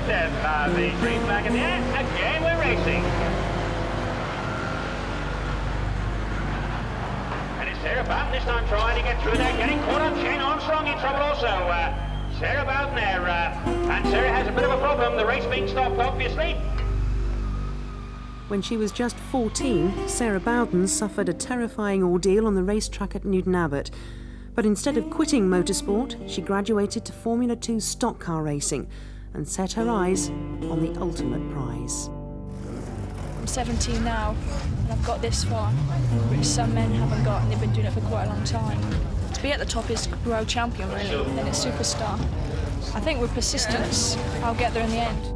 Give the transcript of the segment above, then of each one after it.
The green flag in the air. Again, we're racing. And it's Sarah Bowden this time trying to get through there, getting caught up. Shane Armstrong in trouble also. Sarah Bowden there. And Sarah has a bit of a problem. The race being stopped, obviously. When she was just 14, Sarah Bowden suffered a terrifying ordeal on the racetrack at Newton Abbot. But instead of quitting motorsport, she graduated to Formula 2 stock car racing and set her eyes on the ultimate prize. I'm 17 now, and I've got this far, which some men haven't got, and they've been doing it for quite a long time. To be at the top is world champion, really, then it's superstar. I think with persistence, I'll get there in the end.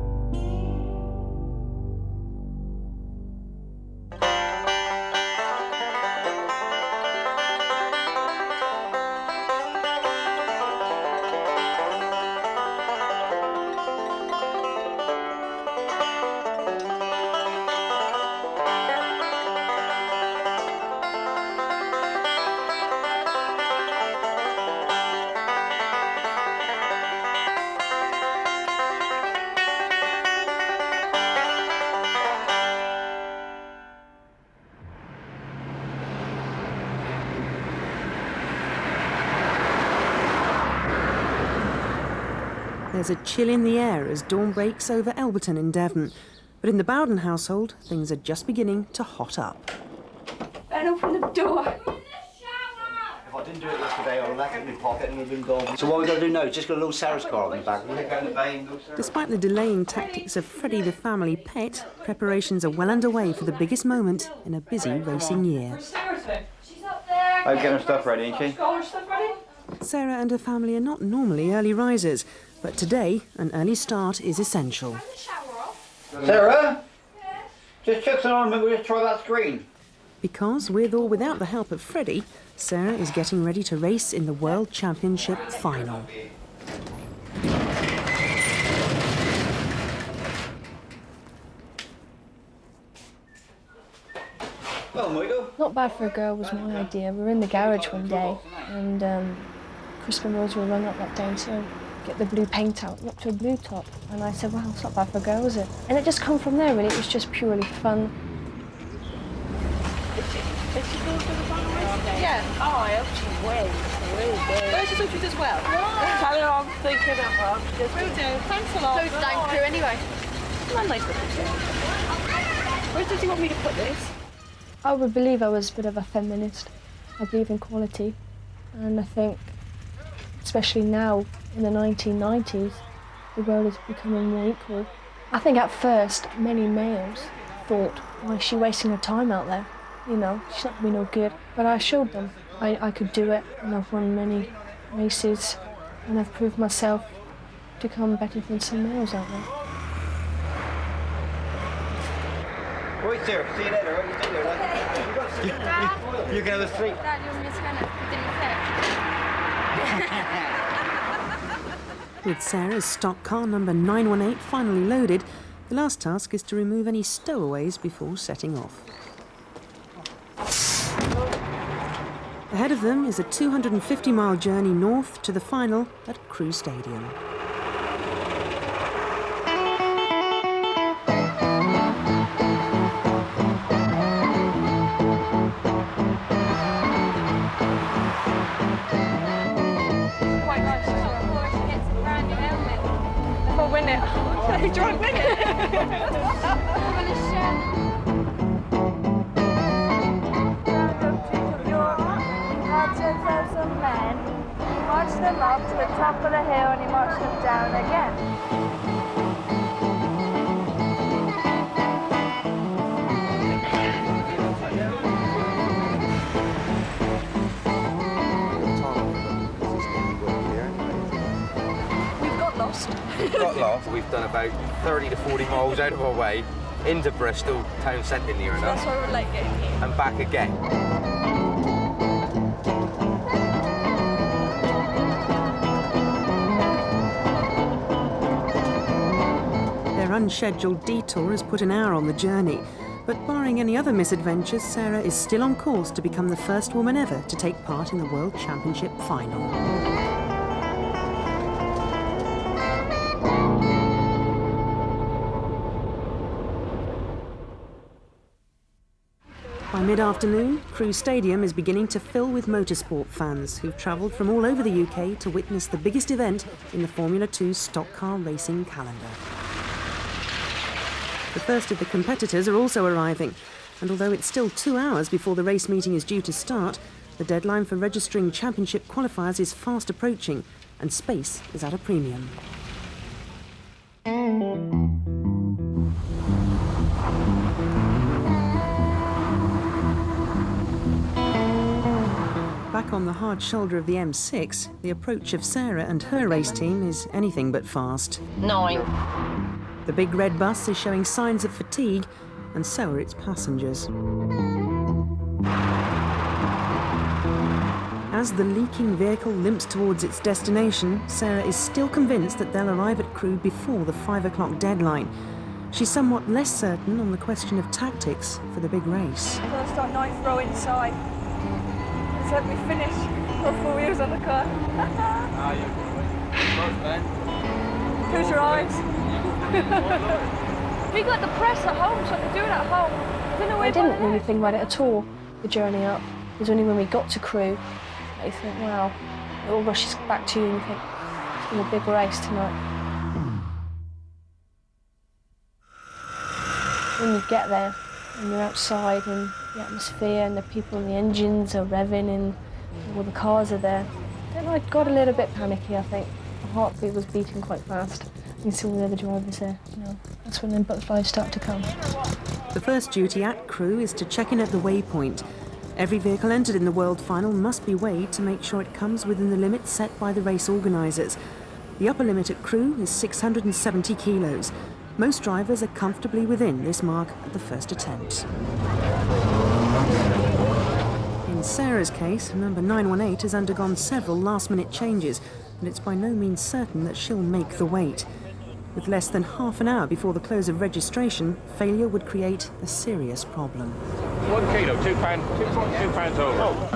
There's a chill in the air as dawn breaks over Elberton in Devon. But in the Bowden household, things are just beginning to hot up. Ben, open the door. If I didn't do it yesterday, I'd have left it in my pocket and we've been gone. So what we've got to do now is just got a little Sarah's car on the back. Despite the delaying tactics of Freddie the family pet, preparations are well underway for the biggest moment in a busy racing year. She's up there. I'm getting her stuff ready, ain't she? Got her stuff ready? Sarah and her family are not normally early risers, but today an early start is essential. Sarah? Just chuck some on and we'll just try that screen. Because, with or without the help of Freddie, Sarah is getting ready to race in the World Championship final. Well, Michael. Not Bad for a Girl was my idea. We were in the garage one day and Chris and Rose were running up that down to get the blue paint out, up to a blue top. And I said, well, it's not bad for a girl, is it? And it just come from there, really. It was just purely fun. Yeah. Oh, I hope she wins. Really good. Where's your sisters as well? Yeah. Tell her I'm thinking of her. Will do. Thanks a lot. Close down crew anyway. Not nice picture. Where does he want me to put this? I would believe I was a bit of a feminist. I believe in equality. And I think, especially now, in the 1990s, the world is becoming more equal. I think at first, many males thought, why is she wasting her time out there? You know, she's not going to be no good. But I showed them I could do it, and I've won many races, and I've proved myself to come better than some males out there. Right, Sarah, see you later, right? You stay there, like. You can have a sleep. Dad, you want me to run it? With Sarah's stock car number 918 finally loaded, the last task is to remove any stowaways before setting off. Ahead of them is a 250-mile journey north to the final at Crewe Stadium. Quite nice. It's a brand new helmet. I'll win it. Do you want to win it? I'm going to share. Had 10,000 men, he marched them up to the top of the hill and he marched them down again. We've got lost. We've got lost. We've done about 30 to 40 miles out of our way into Bristol, town centre near enough. That's why we're late getting here. And back again. Their unscheduled detour has put an hour on the journey, but barring any other misadventures, Sarah is still on course to become the first woman ever to take part in the World Championship final. mid-afternoon, Crewe Stadium is beginning to fill with motorsport fans who've travelled from all over the UK to witness the biggest event in the Formula 2 stock car racing calendar. The first of the competitors are also arriving, and although it's still 2 hours before the race meeting is due to start, the deadline for registering championship qualifiers is fast approaching, and space is at a premium. Back on the hard shoulder of the M6, the approach of Sarah and her race team is anything but fast. 9. The big red bus is showing signs of fatigue, and so are its passengers. As the leaking vehicle limps towards its destination, Sarah is still convinced that they'll arrive at Crewe before the 5 o'clock deadline. She's somewhat less certain on the question of tactics for the big race. First on 9th row inside. Let's let me finish. Got 4 wheels on the car. Close your eyes. We got the press at home, so I could do it at home. I didn't really think about it at all, the journey up. It was only when we got to Crewe that you think, wow, it all rushes back to you and you think, it's been a big race tonight. When you get there and you're outside and the atmosphere and the people and the engines are revving and all the cars are there, then I got a little bit panicky, I think. My heartbeat was beating quite fast. You can see all the other drivers there. You know, that's when the butterflies start to come. The first duty at Crewe is to check in at the waypoint. Every vehicle entered in the World Final must be weighed to make sure it comes within the limits set by the race organisers. The upper limit at Crewe is 670 kilos. Most drivers are comfortably within this mark at the first attempt. In Sarah's case, number 918 has undergone several last-minute changes, and it's by no means certain that she'll make the weight. With less than half an hour before the close of registration, failure would create a serious problem. 1 kilo, £2 over.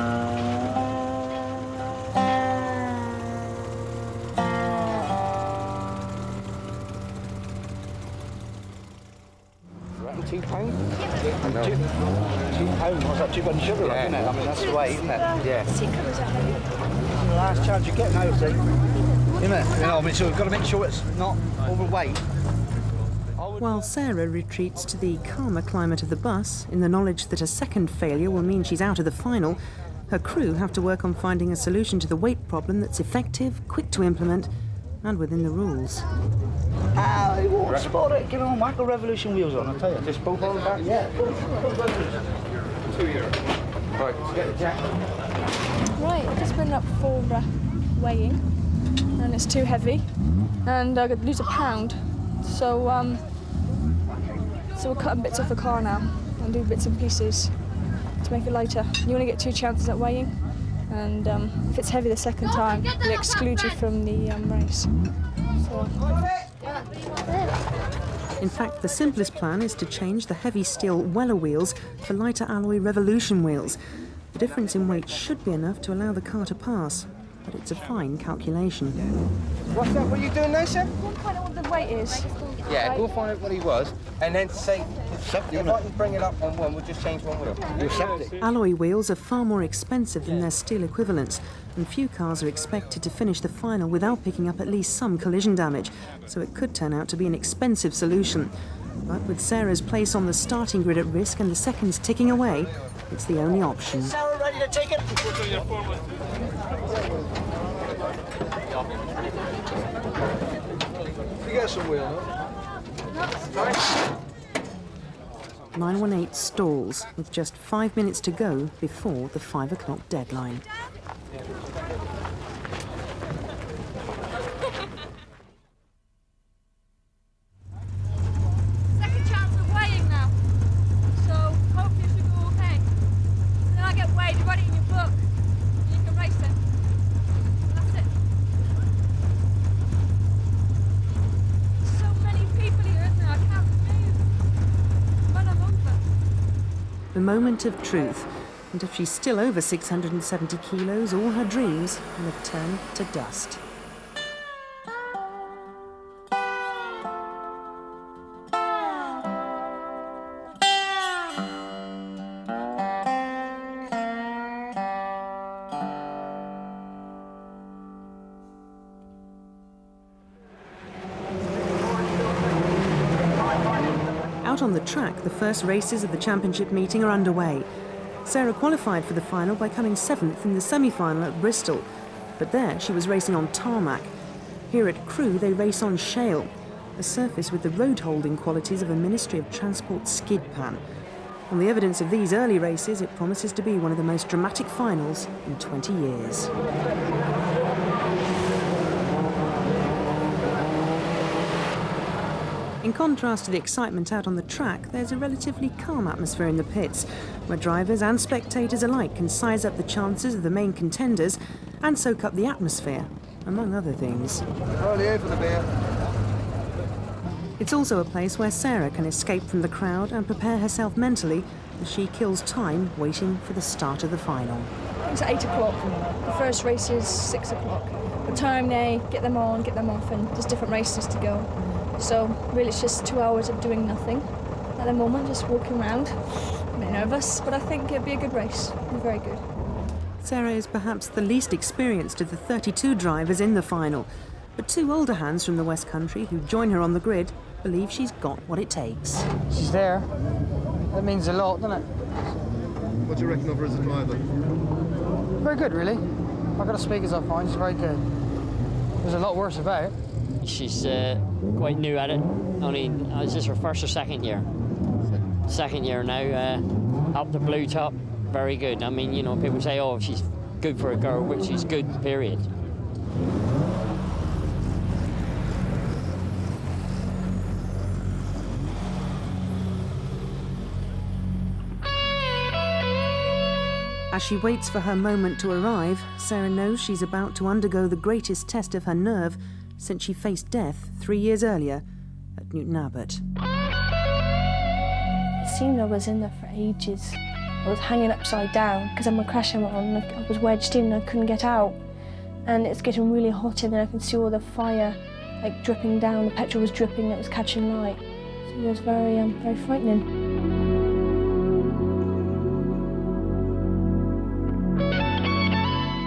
£2? £2, what's that, £2 sugar, Yeah. isn't it? I mean, that's the way, isn't it? Yeah. The last chance you're getting out, see? Isn't it? You know, I mean, so we've got to make sure it's not overweight. While Sarah retreats to the calmer climate of the bus, in the knowledge that a second failure will mean she's out of the final, her crew have to work on finding a solution to the weight problem that's effective, quick to implement, and within the rules. Ah, you won't spot it. Get on, whack the Revolution wheels on, I tell you. Just both on the back? Yeah. €2. Right, let's get the jack. Right, I've just been up for weighing, and it's too heavy, and I'm going to lose a pound. So we're cutting bits off the car now and do bits and pieces to make it lighter. You only get 2 chances at weighing, and if it's heavy the second time, they exclude you from the race. So. In fact, the simplest plan is to change the heavy steel Weller wheels for lighter alloy Revolution wheels. The difference in weight should be enough to allow the car to pass, but it's a fine calculation. What's that? What are you doing now, sir? One find out what the weight is. Yeah, go find out what he was, and then say, if I can bring it up on one, we'll just change one wheel. Alloy wheels are far more expensive than their steel equivalents, and few cars are expected to finish the final without picking up at least some collision damage, so it could turn out to be an expensive solution. But with Sarah's place on the starting grid at risk and the seconds ticking away, it's the only option. Sarah, ready to take it? You got some wheel, huh? 918 stalls, with just 5 minutes to go before the 5 o'clock deadline. Second chance of weighing now, so hopefully it should go okay. Then I get weighed, you write it in your book, and you can race it. And that's it. So many people here, isn't there? I can't move. Run them over. The moment of truth, and if she's still over 670 kilos, all her dreams will have turned to dust. Out on the track, the first races of the championship meeting are underway. Sarah qualified for the final by coming 7th in the semi-final at Bristol, but there she was racing on tarmac. Here at Crewe they race on shale, a surface with the road-holding qualities of a Ministry of Transport skid pan. On the evidence of these early races, it promises to be one of the most dramatic finals in 20 years. In contrast to the excitement out on the track, there's a relatively calm atmosphere in the pits, where drivers and spectators alike can size up the chances of the main contenders and soak up the atmosphere, among other things. It's also a place where Sarah can escape from the crowd and prepare herself mentally as she kills time waiting for the start of the final. It's 8 o'clock. The first race is 6 o'clock. The time they get them on, get them off, and there's different races to go. So really it's just 2 hours of doing nothing at the moment, just walking around. I'm a bit nervous, but I think it'll be a good race. It'll be very good. Sarah is perhaps the least experienced of the 32 drivers in the final, but 2 older hands from the Westcountry who join her on the grid believe she's got what it takes. She's there. That means a lot, doesn't it? What do you reckon of her as a driver? Very good, really. I've got to speak as I find. She's very good. There's a lot worse about it. She's quite new at it. I mean, is this her first or second year? Second year now. Up the blue top, very good. I mean, you know, people say, oh, she's good for a girl, which is good, period. As she waits for her moment to arrive, Sarah knows she's about to undergo the greatest test of her nerve since she faced death 3 years earlier at Newton Abbot. It seemed I was in there for ages. I was hanging upside down because my crash helmet on. I was wedged in and I couldn't get out. And it's getting really hot in there. I can see all the fire like dripping down. The petrol was dripping, it was catching light. So it was very frightening.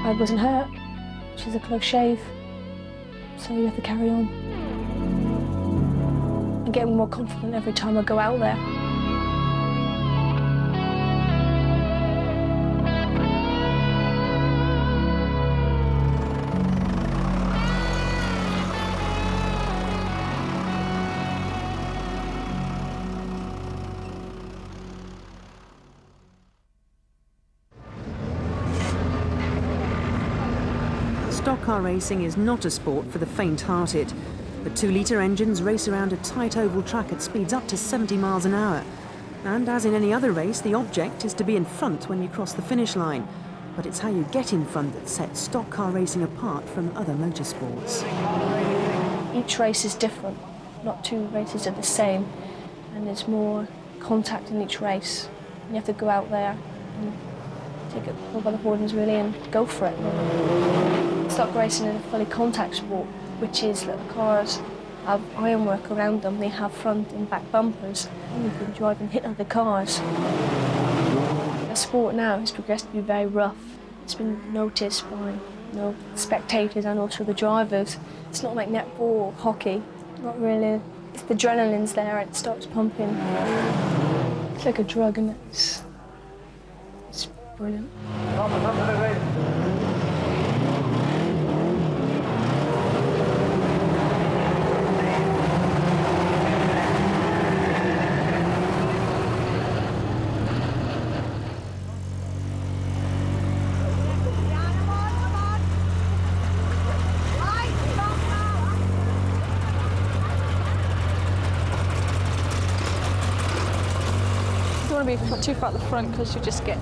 I wasn't hurt, which is a close shave, so you have to carry on. I'm getting more confident every time I go out there. Stock car racing is not a sport for the faint-hearted. The 2-litre engines race around a tight oval track at speeds up to 70 miles an hour. And as in any other race, the object is to be in front when you cross the finish line. But it's how you get in front that sets stock car racing apart from other motorsports. Each race is different. Not 2 races are the same. And there's more contact in each race. And you have to go out there and take it all by the horns, really, and go for it. Stock racing is a fully contact sport, which is that the cars have ironwork around them. They have front and back bumpers, and you can drive and hit other cars. The sport now has progressed to be very rough. It's been noticed by spectators and also the drivers. It's not like netball or hockey. Not really. It's the adrenaline's there and it starts pumping. It's like a drug, and it's brilliant. You don't want to be too far at the front because you just get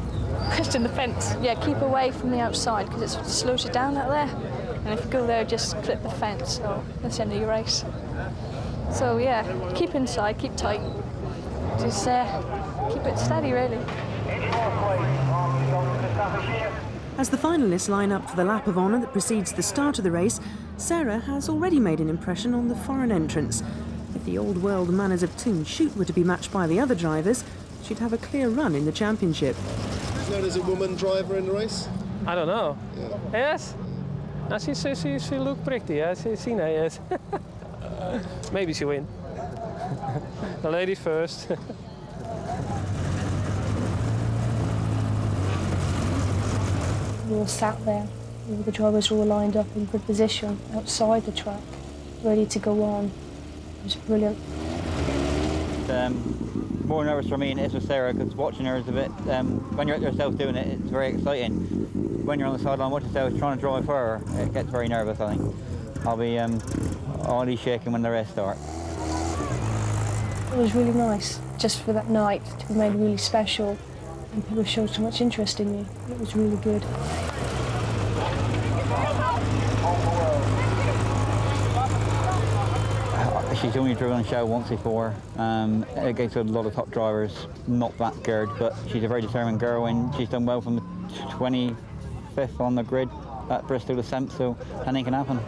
pushed in the fence. Yeah, keep away from the outside because it slows you down out there. And if you go there, just clip the fence, so that's the end of your race. So yeah, keep inside, keep tight. Just keep it steady, really. As the finalists line up for the lap of honour that precedes the start of the race, Sarah has already made an impression on the foreign entrants. If the old world manners of Toon Shoot were to be matched by the other drivers, she'd have a clear run in the championship. Is known as a woman driver in the race? I don't know. Yeah. Yes? No, she look pretty, yes. She yes. Maybe she win. The lady first. We all sat there. All the drivers were all lined up in good position outside the track, ready to go on. It was brilliant. More nervous for me than it is with Sarah, because watching her is a bit, when you're out yourself doing it, it's very exciting. When you're on the sideline watching yourself trying to drive her, it gets very nervous, I think. I'll be only shaking when the rest start. It was really nice, just for that night, to be made really special, and people showed so much interest in me. It was really good. She's only driven a show once before. Against a lot of top drivers, not that good, but she's a very determined girl, and she's done well from the 25th on the grid at Bristol Descent, so anything can happen.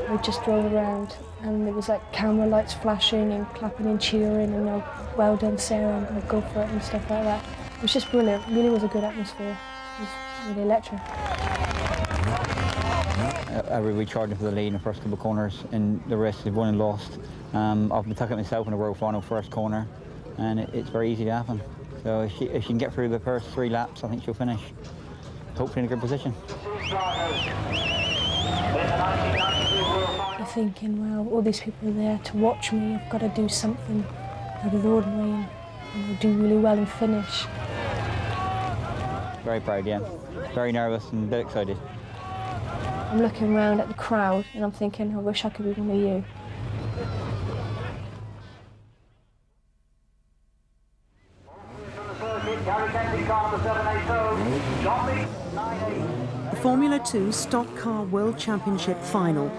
We just drove around, and there was like camera lights flashing and clapping and cheering, and well done Sarah, and go for it and stuff like that. It was just brilliant. It really was a good atmosphere. It was really electric. We charging for the lead in the first couple of corners, and the rest is won and lost. I've been tucking myself in the world final first corner, and it's very easy to happen. So if she can get through the first 3 laps, I think she'll finish, hopefully in a good position. You're thinking, well, all these people are there to watch me. I've got to do something out of the ordinary and do really well and finish. Very proud, yeah. Very nervous and a bit excited. I'm looking around at the crowd and I'm thinking, I wish I could be one of you. The Formula 2 Stock Car World Championship final.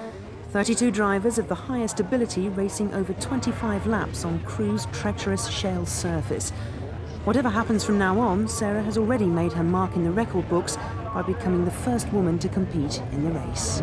32 drivers of the highest ability racing over 25 laps on Crewe's treacherous shale surface. Whatever happens from now on, Sarah has already made her mark in the record books by becoming the first woman to compete in the race.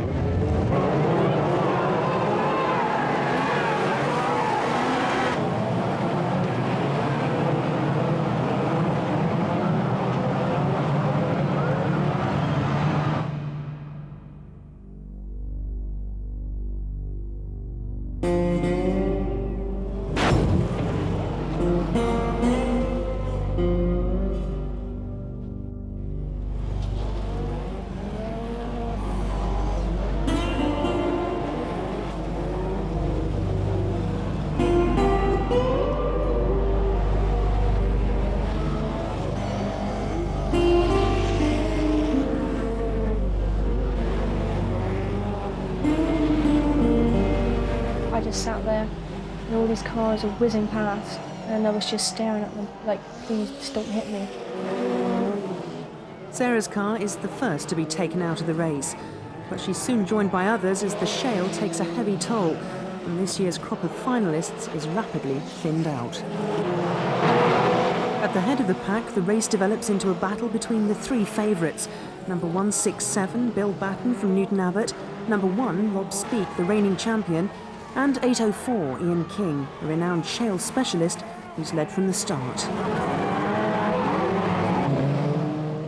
I just sat there and all these cars were whizzing past and I was just staring at them like, please just don't hit me. Sarah's car is the first to be taken out of the race, but she's soon joined by others as the shale takes a heavy toll and this year's crop of finalists is rapidly thinned out. At the head of the pack, the race develops into a battle between the 3 favourites. Number 167, Bill Batten from Newton Abbot, number 1, Rob Speake, the reigning champion, and 804, Ian King, a renowned shale specialist who's led from the start.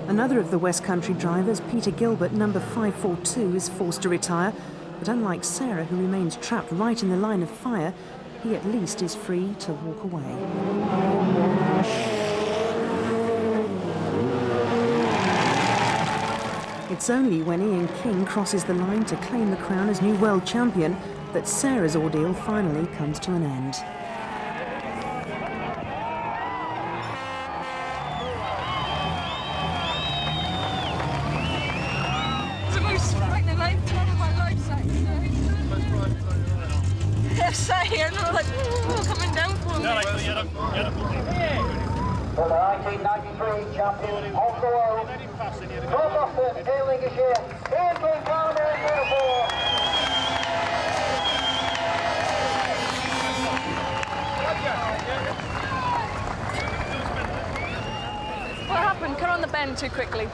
Another of the Westcountry drivers, Peter Gilbert, number 542, is forced to retire, but unlike Sarah, who remains trapped right in the line of fire, he at least is free to walk away. It's only when Ian King crosses the line to claim the crown as new world champion that Sarah's ordeal finally comes to an end. It's the most frightening time of my life, actually. I sat here and I was like, oh, coming down for me. For the 1993 champion of the world, from Boston, in Lincolnshire, Ian King, down there in uniform. What happened? Cut on the bend too quickly,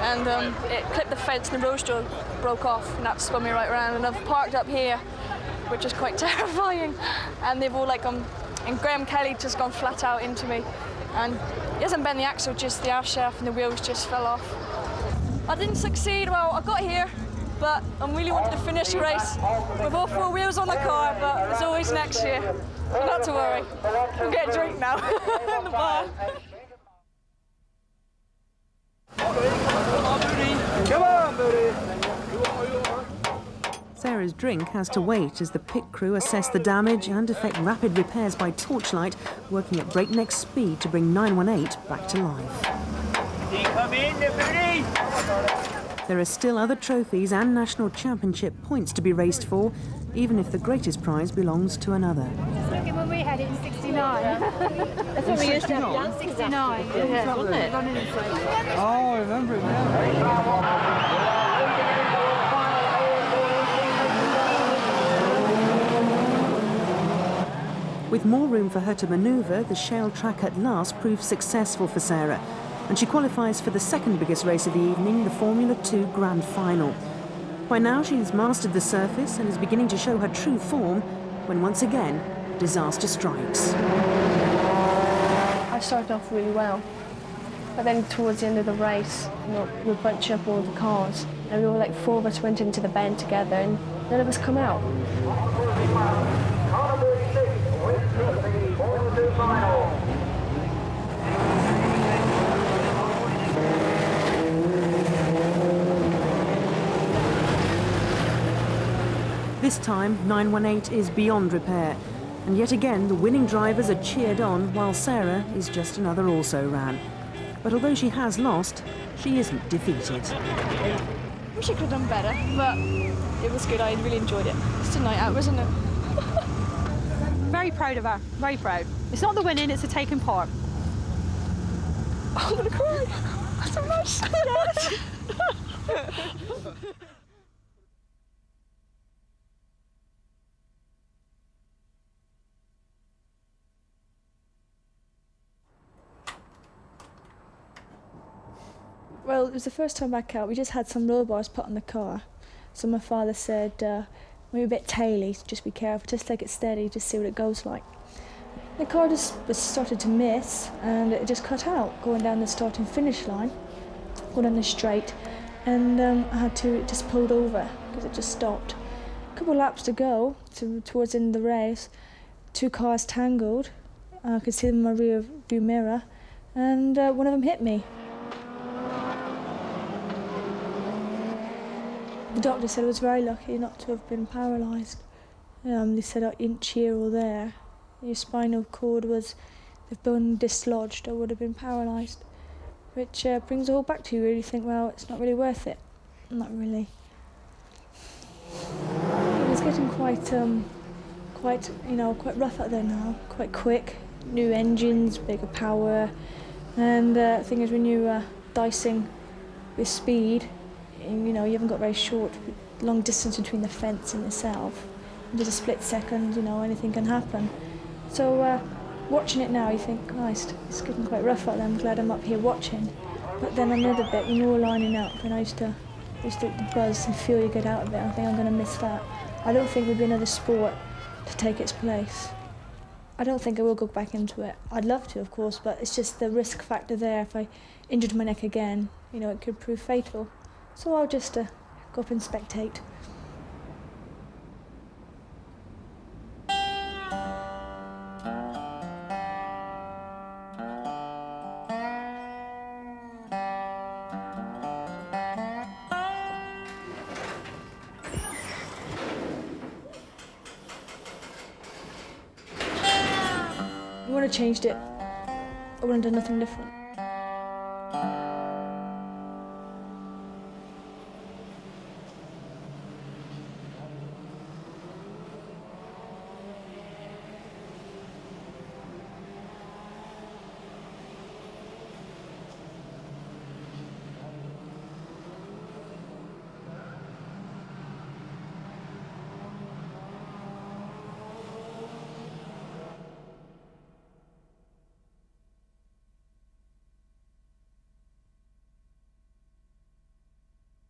and it clipped the fence and the roadster broke off, and that spun me right around. And I've parked up here, which is quite terrifying. And they've all and Graham Kelly just gone flat out into me, and he hasn't bent the axle, just the aft shaft and the wheels just fell off. I didn't succeed. Well, I got here, but I'm really wanting to finish the race with all 4 wheels on the car, but it's always next year. So not to worry. We'll get a drink now in the bar. Come on, Booty! Sarah's drink has to wait as the pit crew assess the damage and effect rapid repairs by torchlight, working at breakneck speed to bring 918 back to life. Come in, Booty! There are still other trophies and national championship points to be raced for, even if the greatest prize belongs to another. Look at when we had it in 69. That's when we used to have young 69. Yeah, wasn't it? Oh, I remember it now. With more room for her to manoeuvre, the shale track at last proves successful for Sarah, and she qualifies for the second biggest race of the evening, the Formula 2 Grand Final. By now she's mastered the surface and is beginning to show her true form when once again, disaster strikes. I started off really well, but then towards the end of the race, we bunched up all the cars, and we were like 4 of us went into the bend together, and none of us come out. This time, 918 is beyond repair, and yet again the winning drivers are cheered on while Sarah is just another also-ran. But although she has lost, she isn't defeated. Wish I could have done better, but it was good. I really enjoyed it. It's a night out, wasn't it? Very proud of her, very proud. It's not the winning, it's the taking part. I'm gonna cry. I'm so much scared. Well, it was the first time back out. We just had some roll bars put on the car. So my father said, when you're a bit taily, just be careful, just take it steady, just see what it goes like. The car just started to miss, and it just cut out, going down the start and finish line, going down the straight, and I had to just pulled over, because it just stopped. A couple of laps to go, towards the end of the race, 2 cars tangled, I could see them in my rear view mirror, and one of them hit me. The doctor said I was very lucky not to have been paralysed. They said an inch here or there. Your spinal cord was, the bone dislodged, I would have been paralysed. Which brings it all back to you, really think, well, it's not really worth it. Not really. It was getting quite rough out there now, quite quick. New engines, bigger power. And the thing is, when you're dicing with speed, you haven't got very long distance between the fence and yourself. In just a split second, anything can happen. So watching it now, you think, Christ, it's getting quite rough out there. I'm glad I'm up here watching. But then another bit, when you're all lining up, and I used to the buzz and feel you get out of it, I think I'm going to miss that. I don't think there'll be another sport to take its place. I don't think I will go back into it. I'd love to, of course, but it's just the risk factor there. If I injured my neck again, it could prove fatal. So I'll just go up and spectate. I would have changed it. I would have done nothing different.